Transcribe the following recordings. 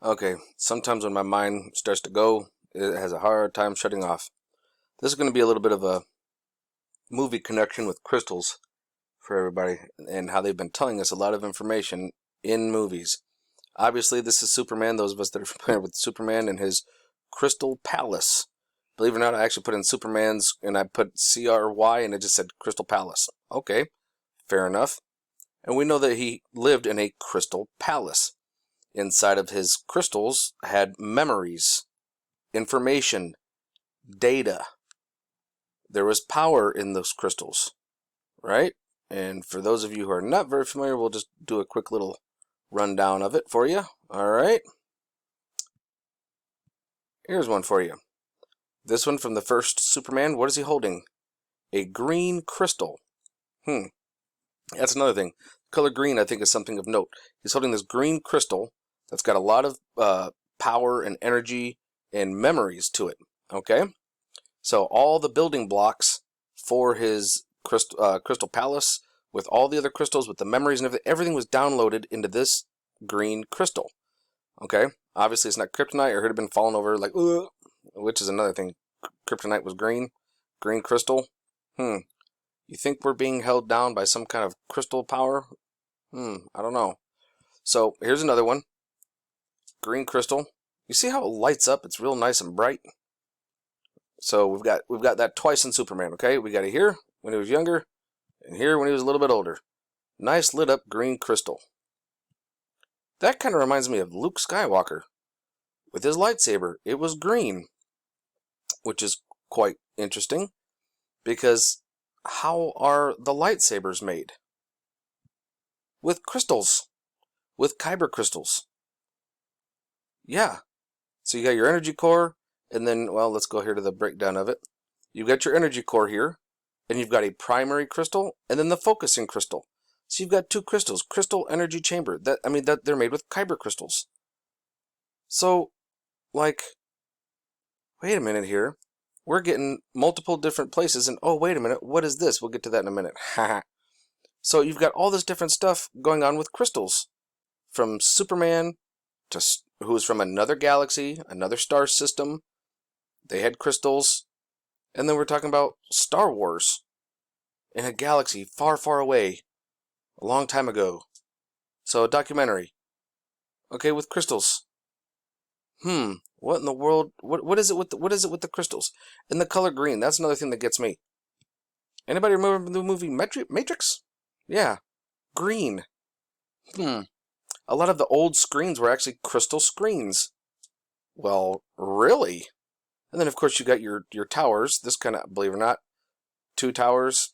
Okay, sometimes when my mind starts to go, it has a hard time shutting off. This is going to be a little bit of a movie connection with crystals for everybody and how they've been telling us a lot of information in movies. Obviously, this is Superman. Those of us that are familiar with Superman and his Crystal Palace. Believe it or not, I actually put in Superman's and I put CRY and it just said Crystal Palace. Okay, fair enough. And we know that he lived in a crystal palace. Inside of his crystals had memories, information, data. There was power in those crystals, right? And for those of you who are not very familiar, we'll just do a quick little rundown of it for you. All right. Here's one for you. This one from the first Superman. What is he holding? A green crystal. That's another thing. Color green, I think, is something of note. He's holding this green crystal that's got a lot of power and energy and memories to it. Okay? So all the building blocks for his crystal palace, with all the other crystals, with the memories and everything was downloaded into this green crystal. Okay? Obviously, it's not kryptonite, or it would have been falling over like, which is another thing. Kryptonite was green. Green crystal. You think we're being held down by some kind of crystal power? I don't know. So here's another one. Green crystal. You see how it lights up? It's real nice and bright. So we've got that twice in Superman. Okay, we got it here when he was younger, and here when he was a little bit older. Nice lit up green crystal. That kind of reminds me of Luke Skywalker with his lightsaber. It was green, which is quite interesting because how are the lightsabers made? With crystals, with kyber crystals. Yeah. So you got your energy core, and then, well, let's go here to the breakdown of it. You've got your energy core here, and you've got a primary crystal, and then the focusing crystal. So you've got two crystals, crystal energy chamber. That they're made with kyber crystals. So, like, wait a minute here. We're getting multiple different places, and oh, wait a minute, what is this? We'll get to that in a minute. So you've got all this different stuff going on with crystals. From Superman to who was from another galaxy, another star system. They had crystals. And then we're talking about Star Wars in a galaxy far, far away, a long time ago. So a documentary. Okay, with crystals. What in the world? What is it with the crystals? And the color green. That's another thing that gets me. Anybody remember the movie Matrix? Yeah, green. A lot of the old screens were actually crystal screens. Well, really? And then, of course, you got your towers. This kind of, believe it or not, two towers,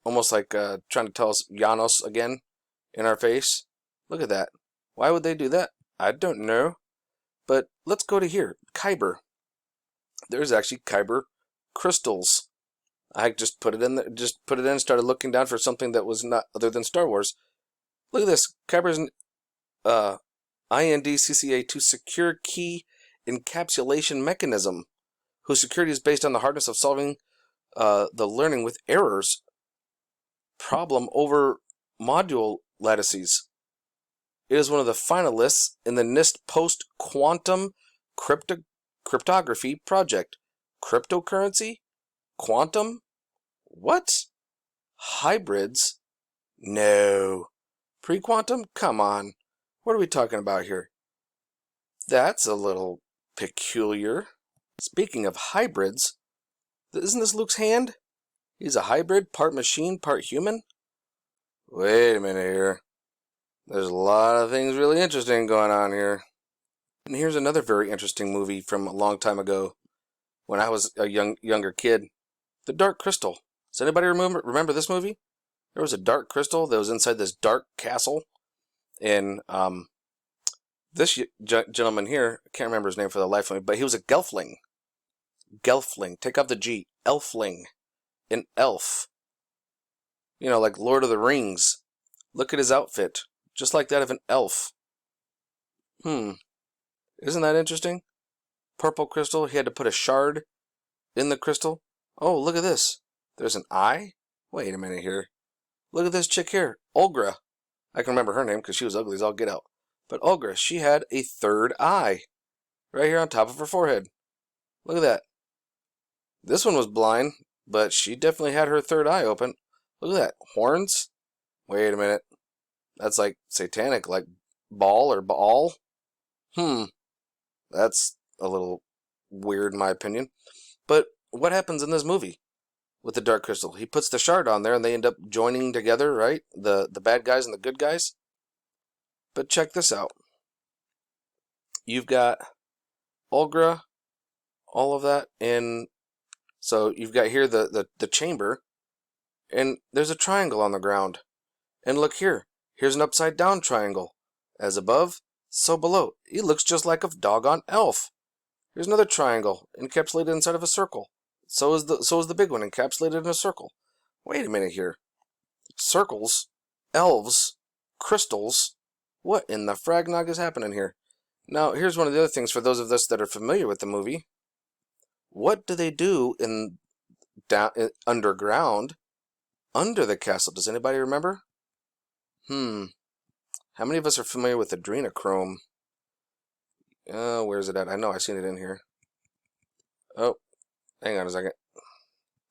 almost like trying to tell us Janos again in our face. Look at that. Why would they do that? I don't know. But let's go to here. Kyber. There's actually kyber crystals. I just put it in and started looking down for something that was not other than Star Wars. Look at this. Kyber's INDCCA2 secure key encapsulation mechanism, whose security is based on the hardness of solving the learning with errors problem over module lattices. It is one of the finalists in the NIST post-quantum cryptography project. Cryptocurrency? Quantum? What? Hybrids? No. Pre-quantum? Come on. What are we talking about here? That's a little peculiar. Speaking of hybrids, isn't this Luke's hand? He's a hybrid, part machine, part human? Wait a minute here. There's a lot of things really interesting going on here. And here's another very interesting movie from a long time ago when I was a younger kid. The Dark Crystal. Does anybody remember this movie? There was a dark crystal that was inside this dark castle. And this gentleman here, I can't remember his name for the life of me, but he was a Gelfling. Gelfling. Take out the G. Elfling. An elf. You know, like Lord of the Rings. Look at his outfit. Just like that of an elf. Isn't that interesting? Purple crystal. He had to put a shard in the crystal. Oh, look at this. There's an eye? Wait a minute here. Look at this chick here. Olgra. I can remember her name because she was ugly as all get out. But Olga, she had a third eye right here on top of her forehead. Look at that. This one was blind, but she definitely had her third eye open. Look at that. Horns? Wait a minute. That's like satanic, like Baal or Baal. That's a little weird in my opinion. But what happens in this movie with the Dark Crystal? He puts the shard on there and they end up joining together, right? The bad guys and the good guys. But check this out. You've got Olga, all of that, and so you've got here the chamber, and there's a triangle on the ground. And look here. Here's an upside down triangle. As above, so below. He looks just like a doggone elf. Here's another triangle encapsulated inside of a circle. So is the big one encapsulated in a circle. Wait a minute here. Circles, elves, crystals. What in the fragnog is happening here? Now, here's one of the other things for those of us that are familiar with the movie. What do they do underground, under the castle? Does anybody remember? How many of us are familiar with adrenochrome? Where's it at? I know I've seen it in here. Oh, hang on a second.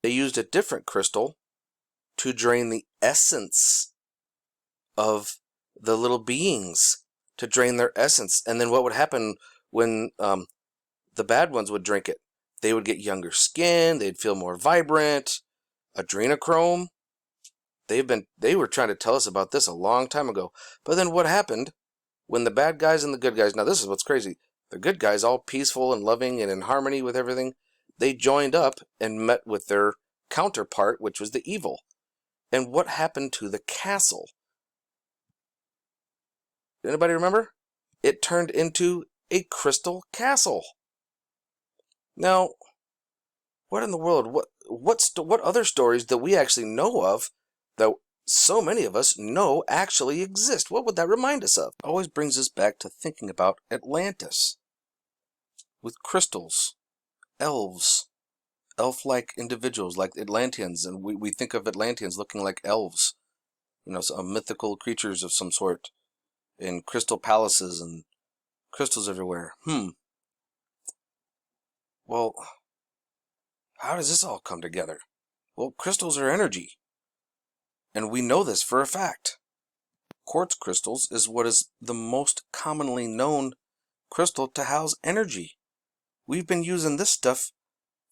They used a different crystal to drain the essence of the little beings, to drain their essence. And then what would happen when the bad ones would drink it? They would get younger skin, they'd feel more vibrant. Adrenochrome? They were trying to tell us about this a long time ago. But then what happened when the bad guys and the good guys, now this is what's crazy, the good guys, all peaceful and loving and in harmony with everything, they joined up and met with their counterpart, which was the evil. And what happened to the castle? Anybody remember? It turned into a crystal castle. Now, what in the world? What other stories that we actually know of that so many of us know actually exist? What would that remind us of? It always brings us back to thinking about Atlantis with crystals, elves, elf-like individuals like Atlanteans, and we think of Atlanteans looking like elves, some mythical creatures of some sort, in crystal palaces and crystals everywhere. Well, how does this all come together? Well, crystals are energy, and we know this for a fact. Quartz crystals is what is the most commonly known crystal to house energy. We've been using this stuff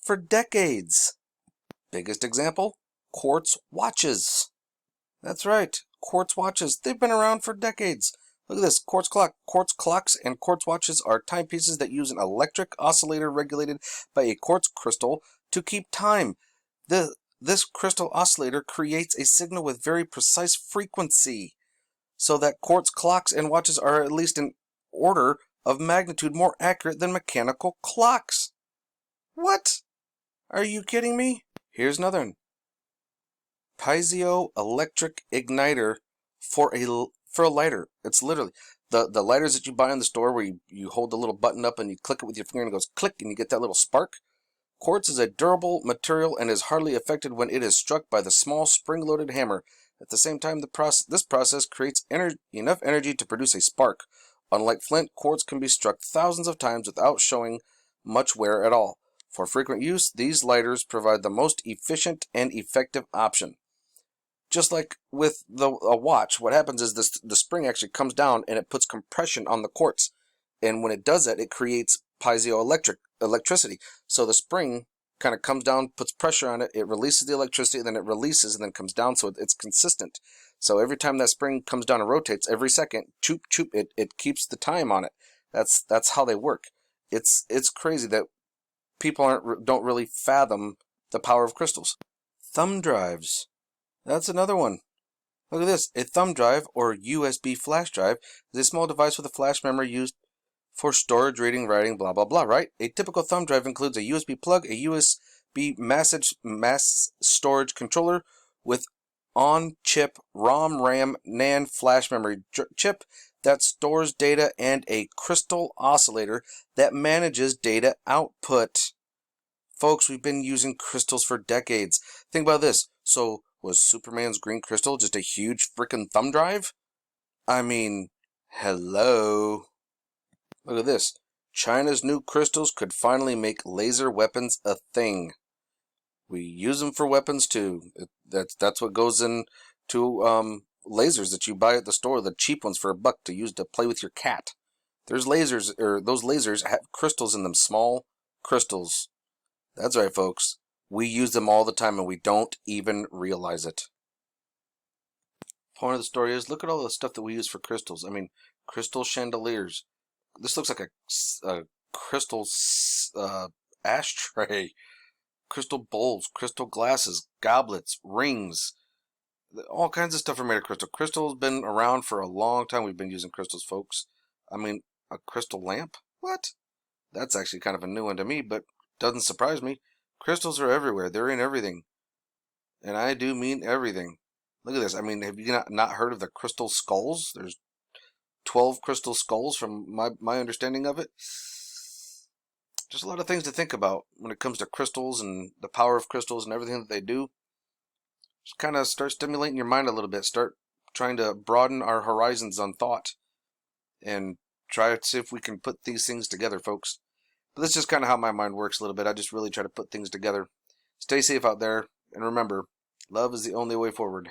for decades. Biggest example, quartz watches. That's right, quartz watches. They've been around for decades. Look at this, quartz clock. Quartz clocks and quartz watches are timepieces that use an electric oscillator regulated by a quartz crystal to keep time. This crystal oscillator creates a signal with very precise frequency, so that quartz clocks and watches are at least an order of magnitude more accurate than mechanical clocks. What? Are you kidding me? Here's another one. Piezoelectric igniter for a lighter. It's literally the lighters that you buy in the store where you hold the little button up and you click it with your finger and it goes click and you get that little spark. Quartz is a durable material and is hardly affected when it is struck by the small spring-loaded hammer. At the same time, this process creates enough energy to produce a spark. Unlike flint, quartz can be struck thousands of times without showing much wear at all. For frequent use, these lighters provide the most efficient and effective option. Just like with a watch, what happens is the spring actually comes down and it puts compression on the quartz. And when it does that, it creates electricity. So the spring kind of comes down, puts pressure on it, it releases the electricity, and then it releases and then comes down, so it's consistent. So every time that spring comes down and rotates, every second, choop, choop, it keeps the time on it. That's how they work. It's crazy that people don't really fathom the power of crystals. Thumb drives. That's another one. Look at this. A thumb drive, or USB flash drive, is a small device with a flash memory used for storage, reading, writing, blah, blah, blah, right? A typical thumb drive includes a USB plug, a USB mass storage controller with on-chip ROM, RAM, NAND flash memory chip that stores data, and a crystal oscillator that manages data output. Folks, we've been using crystals for decades. Think about this. So, was Superman's green crystal just a huge freaking thumb drive? I mean, Hello. Look at this. China's new crystals could finally make laser weapons a thing. We use them for weapons too. That's what goes into lasers that you buy at the store, the cheap ones for $1 to use to play with your cat. There's lasers, or those lasers have crystals in them, small crystals. That's right, folks. We use them all the time and we don't even realize it. Point of the story is, look at all the stuff that we use for crystals. I mean, crystal chandeliers. This looks like a crystal ashtray. Crystal bowls, crystal glasses, goblets, rings. All kinds of stuff are made of crystal. Crystal's been around for a long time. We've been using crystals, folks. I mean, a crystal lamp? What? That's actually kind of a new one to me, but doesn't surprise me. Crystals are everywhere. They're in everything. And I do mean everything. Look at this. I mean, have you not heard of the crystal skulls? There's 12 crystal skulls from my understanding of it. Just a lot of things to think about when it comes to crystals and the power of crystals and everything that they do. Just kind of start stimulating your mind a little bit. Start trying to broaden our horizons on thought. And try to see if we can put these things together, folks. But that's just kind of how my mind works a little bit. I just really try to put things together. Stay safe out there. And remember, love is the only way forward.